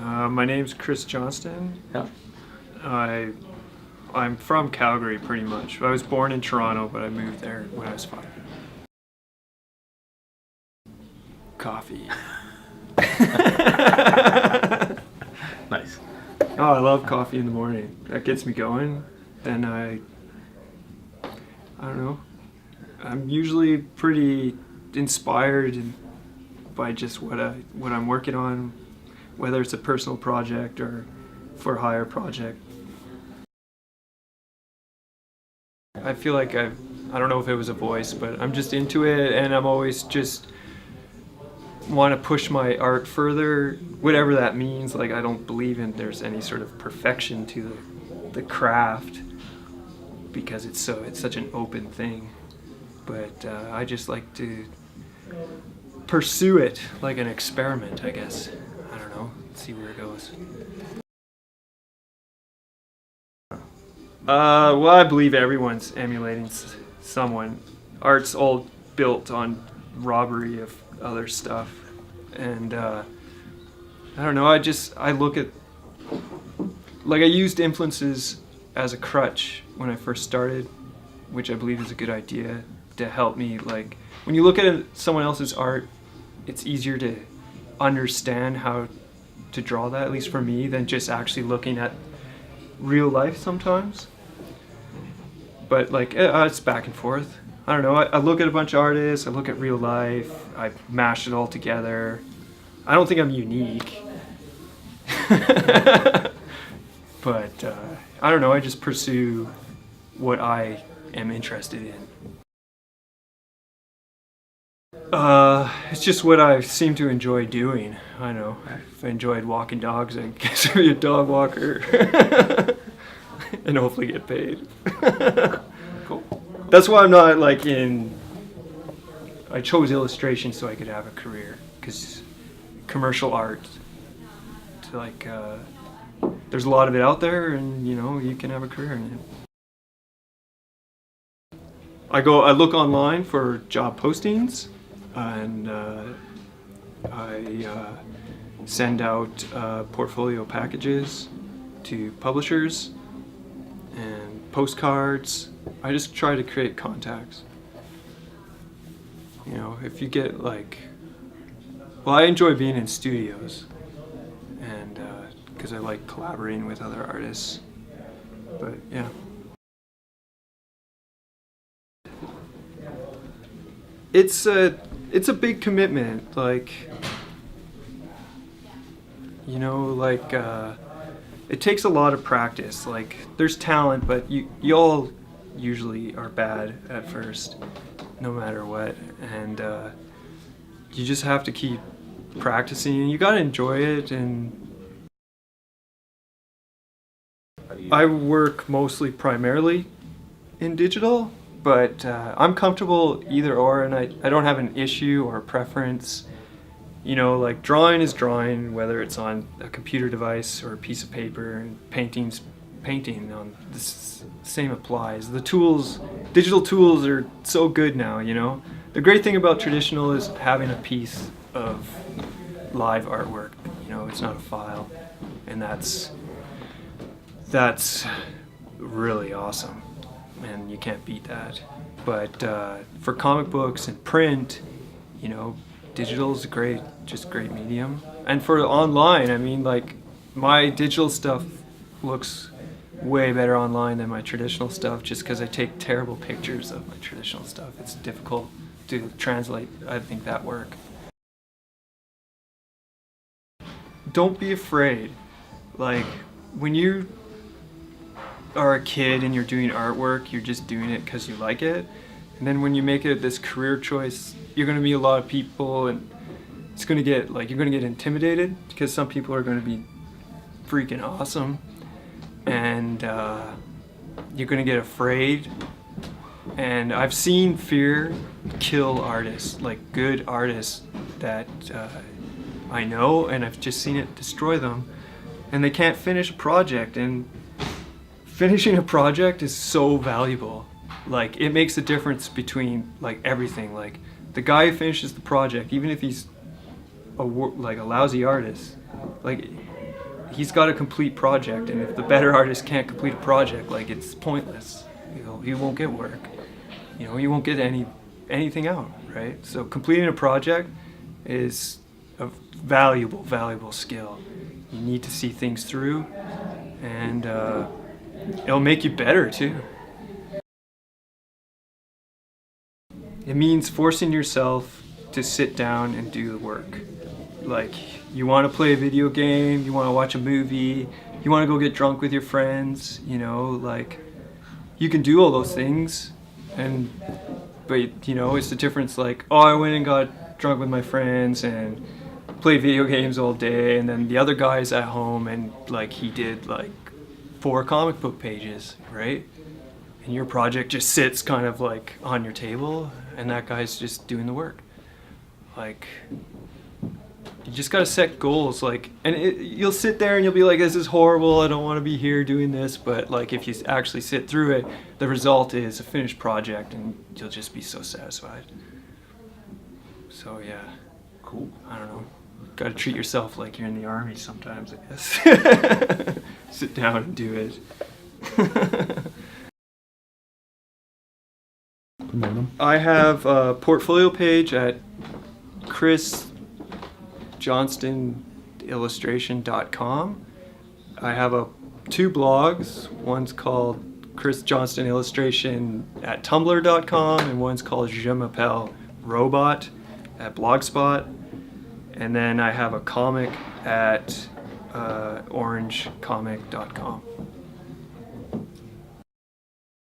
My name's Chris Johnston. Yeah. I'm from Calgary, pretty much. I was born in Toronto, but I moved there when I was 5. Coffee. Nice. Oh, I love coffee in the morning. That gets me going. Then I don't know. I'm usually pretty inspired by just what I'm working on, whether it's a personal project or for a higher project. I feel like I don't know if it was a voice, but I'm just into it, and I'm always just want to push my art further, whatever that means. Like, I don't believe in there's any sort of perfection to the craft, because it's such an open thing. But I just like to pursue it like an experiment, I guess. I don't know, see where it goes. Well, I believe everyone's emulating someone. Art's all built on robbery of other stuff, and I don't know. I look at, like, I used influences as a crutch when I first started, which I believe is a good idea to help me. Like, when you look at someone else's art, it's easier to understand how to draw that, at least for me, than just actually looking at real life sometimes. But like, it's back and forth. I don't know, I look at a bunch of artists, I look at real life, I mash it all together. I don't think I'm unique. But I don't know, I just pursue what I am interested in. It's just what I seem to enjoy doing. I know, if I enjoyed walking dogs, I guess I'd be a dog walker. And hopefully get paid. Cool. That's why I'm not like I chose illustration so I could have a career, because commercial art, there's a lot of it out there, and you can have a career in it. I look online for job postings, and I send out portfolio packages to publishers and postcards. I just try to create contacts. If you get I enjoy being in studios, and because I like collaborating with other artists. But yeah. It's a big commitment, it takes a lot of practice. Like, there's talent, but you all usually are bad at first, no matter what, and you just have to keep practicing. You gotta enjoy it. And I work primarily in digital, but I'm comfortable either or, and I don't have an issue or a preference. Like, drawing is drawing, whether it's on a computer device or a piece of paper, and painting on this. Same applies. Digital tools are so good now, The great thing about traditional is having a piece of live artwork, it's not a file, and that's really awesome, and you can't beat that. But for comic books and print, digital is great medium. And for online, I mean, like, my digital stuff looks way better online than my traditional stuff, just because I take terrible pictures of my traditional stuff. It's difficult to translate, I think, that work. Don't be afraid. Like, when you are a kid and you're doing artwork, you're just doing it because you like it. And then when you make it this career choice, you're going to meet a lot of people, and it's going to get, you're going to get intimidated, because some people are going to be freaking awesome, and you're going to get afraid. And I've seen fear kill artists, like good artists that I know, and I've just seen it destroy them, and they can't finish a project. And finishing a project is so valuable. Like, it makes a difference between, everything. Like, the guy who finishes the project, even if he's a lousy artist, he's got a complete project, and if the better artist can't complete a project, like, it's pointless. He won't get work. You won't get anything out, right? So completing a project is a valuable skill. You need to see things through, and it'll make you better too. It means forcing yourself to sit down and do the work. Like, you want to play a video game, you want to watch a movie, you want to go get drunk with your friends, like, you can do all those things, but it's the difference, like, oh, I went and got drunk with my friends and played video games all day, and then the other guy's at home and, like, he did like 4 comic book pages, right? And your project just sits kind of like on your table, and that guy's just doing the work. Like, you just gotta set goals, like, and you'll sit there and you'll be like, this is horrible, I don't want to be here doing this, but like, if you actually sit through it, the result is a finished project, and you'll just be so satisfied. So yeah, Cool. I don't know, gotta treat yourself like you're in the army sometimes, I guess. Sit down and do it. Promote them. I have a portfolio page at chrisjohnstonillustration.com. I have 2 blogs. One's called Chris Johnston Illustration at tumblr.com, and one's called Je m'appelle Robot at Blogspot. And then I have a comic at orangecomic.com.